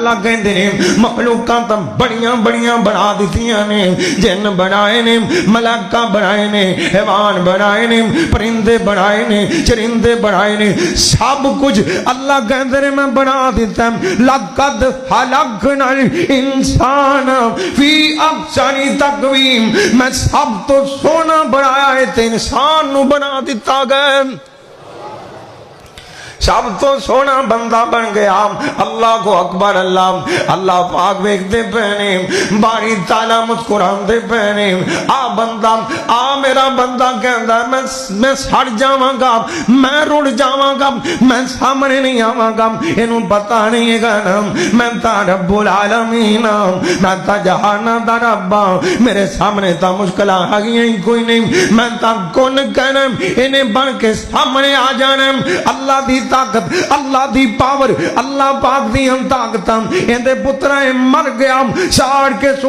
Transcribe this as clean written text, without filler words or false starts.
اللہ کہندے نے مخلوقاں تے بڑیاں بڑیاں بنا دتیاں نے، جن بنائے نے، ملائکہ بنائے نے، حیوان بنائے نے، پرندے بنائے نے، چرندے بنائے نے، سب کچھ اللہ کہندے نے میں بنا دیتا ہے۔ لقد خلقنا الانسان فی احسن تقویم، میں سب تو سونا بنایا ہے تے انسان نو بنا دیتا گیا، سب تو سونا بندہ بن گیا۔ اللہ کو اکبر، اللہ پاک ویکھدے پہنے، باری تعالیٰ مسکراندے پہنے۔ آ بندہ، آ میرا بندہ کہندا میں سڑ جاواں گا، میں رڑ جاواں گا، میں سامنے نہیں آواں گا، اینوں پتہ نہیں ہے گا نا میں تا رب العالمین، میں تا جہاناں دا رب، میرے سامنے تا مشکلاں آگیاں ہی کوئی نہیں، میں تا کون کہنا انہیں بن کے سامنے آ جانا۔ اللہ دی طاقت، اللہ دی پاور، اللہ پاک دی طاقت، اندے پترائیں مر گیا ساڑ کے سو